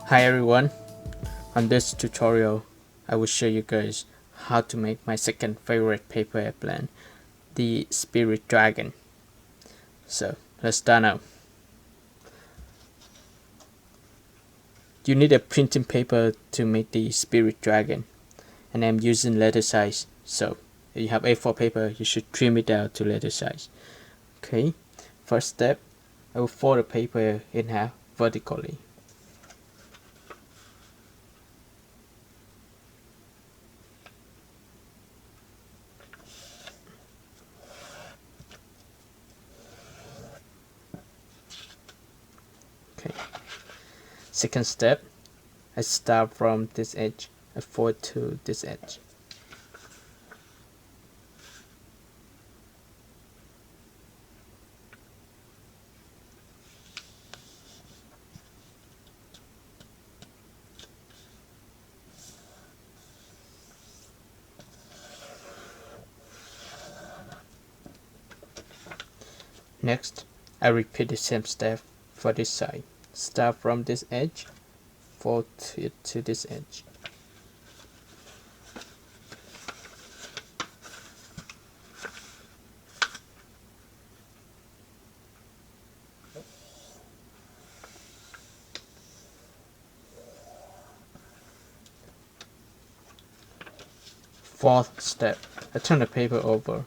Hi everyone, on this tutorial I will show you guys how to make my second favorite paper airplane, the Spirit Dragon. So let's start now. You need a printing paper to make the Spirit Dragon, and I'm using letter size. So if you have A4 paper, you should trim it down to letter size. Okay, first step, I will fold the paper in half vertically. Okay. Second step, I start from this edge, I fold to this edge. Next, I repeat the same step for this side. Start from this edge, fold it to this edge. Fourth step, I turn the paper over.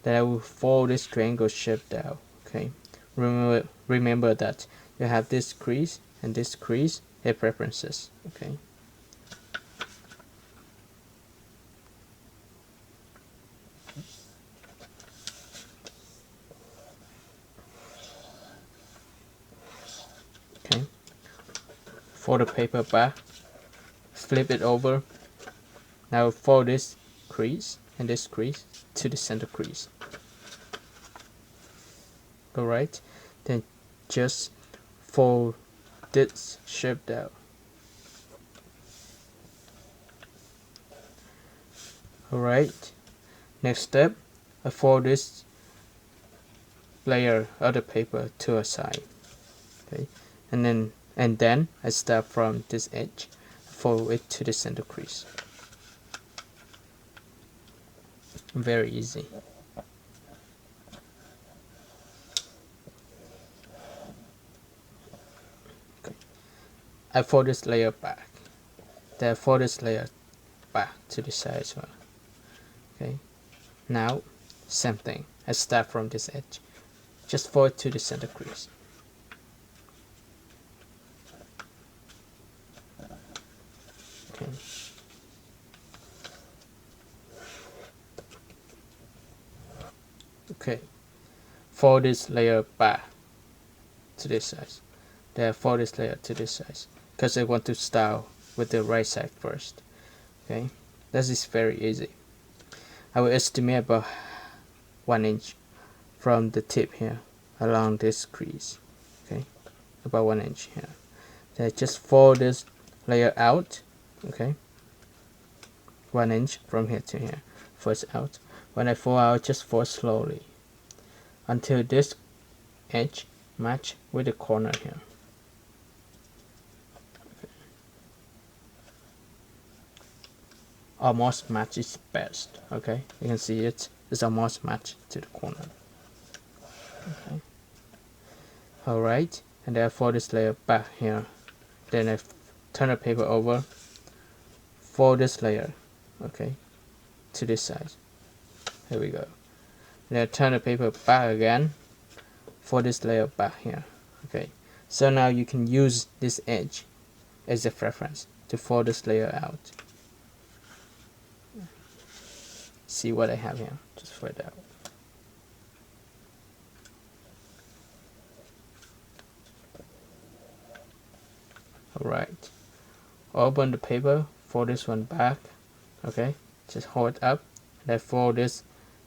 Then I will fold this triangle shape down. Okay, remember that you have this crease and this crease have preferences. Okay. Okay. Fold the paper back, flip it over. Now fold this crease and this crease to the center crease. Alright, then just fold this shape down. Alright, next step, I fold this layer of the paper to a side. Okay, and then I start from this edge, fold it to the center crease. Very easy. Okay. I fold this layer back. Then I fold this layer back to the side as well. Okay. Now, same thing. I start from this edge. Just fold it to the center crease. Okay. Okay, fold this layer back to this side. Then fold this layer to this side because I want to start with the right side first. Okay, this is very easy. I will estimate about 1 inch from the tip here along this crease. Okay, about 1 inch here. Then just fold this layer out. Okay, 1 inch from here to here. First out. When I fold out, just fold slowly until this edge match with the corner here. Okay. Almost match is best. Okay, you can see it's almost matched to the corner. Okay. Alright, and then I fold this layer back here. Then I turn the paper over, fold this layer, okay, to this side. Here we go. Then I turn the paper back again, fold this layer back here. Okay, so now you can use this edge as a reference to fold this layer out. see what I have here. Just fold it out. Alright, open the paper, fold this one back. Okay, just hold it up and I fold this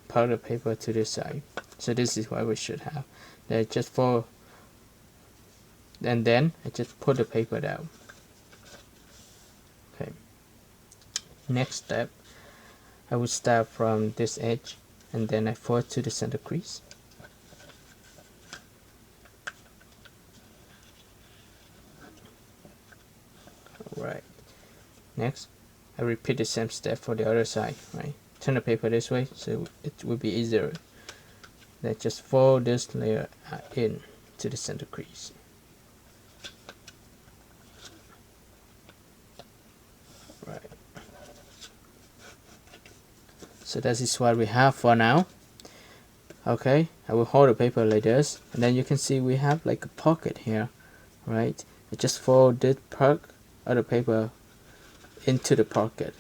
part of the paper to this side. So this is what we should have. Then just fold, and then I just put the paper down. Okay, next step, I will start from this edge and then I fold to the center crease. Alright, next I repeat the same step for the other side, right? Turn the paper this way so it will be easier. Then just fold this layer in to the center crease. Right. So that is what we have for now. Okay, I will hold the paper like this, and then you can see we have like a pocket here, right? I just fold this part of the paper into the pocket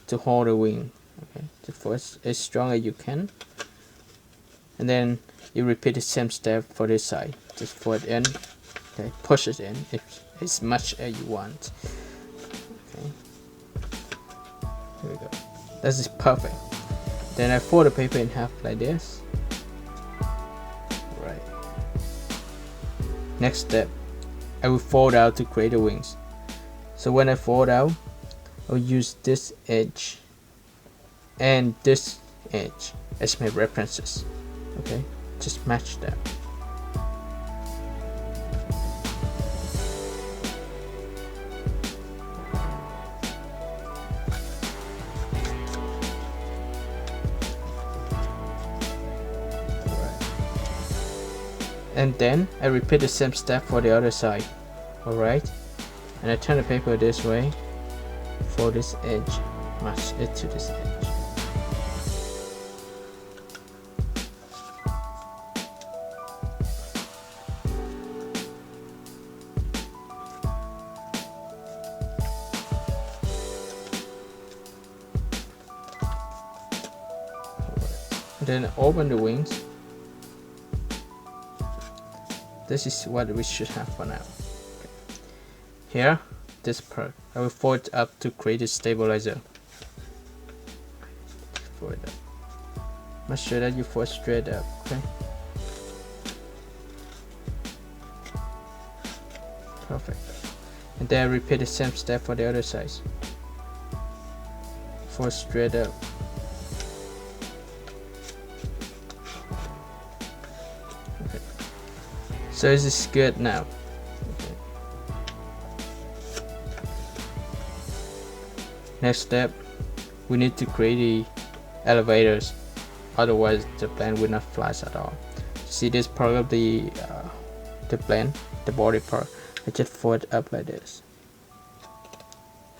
to hold the wing. Okay, just fold as strong as you can, and then you repeat the same step for this side. Just fold it in, okay, push it in as much as you want. Okay, here we go. This is perfect. Then I fold the paper in half like this. Right. Next step, I will fold out to create the wings. So when I fold out, I'll use this edge and this edge as my references. Okay, just match them. And then I repeat the same step for the other side. Alright, and I turn the paper this way for this edge, match it to this edge. Then open the wings. This is what we should have for now. Okay. Here, this part, I will fold it up to create a stabilizer. Fold it up. Make sure that you fold straight up. Okay. Perfect. And then I repeat the same step for the other side. Fold straight up. So this is good now. Okay. Next step, we need to create the elevators, otherwise the plane will not fly at all. See this part of the plane, the body part, I just fold it up like this.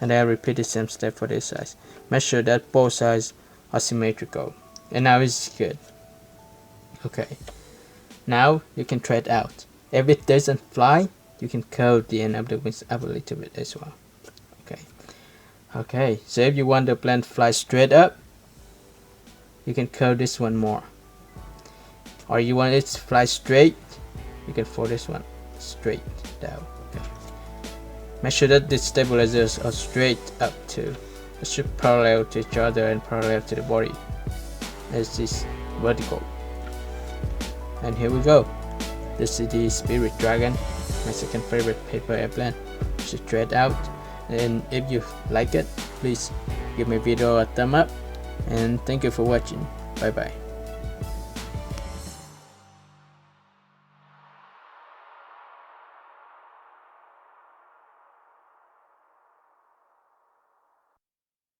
And then I repeat the same step for this side. Make sure that both sides are symmetrical. And now it's good. Okay. Now you can try it out. If it doesn't fly, you can curve the end of the wings up a little bit as well. Okay. Okay, so if you want the plane to fly straight up, you can curve this one more. Or you want it to fly straight, you can fold this one straight down. Okay. Make sure that the stabilizers are straight up too. It should parallel to each other and parallel to the body, as this vertical. And here we go. This is the Spirit Dragon, my second favorite paper airplane. You should try it out. And if you like it, please give my video a thumb up. And thank you for watching. Bye bye.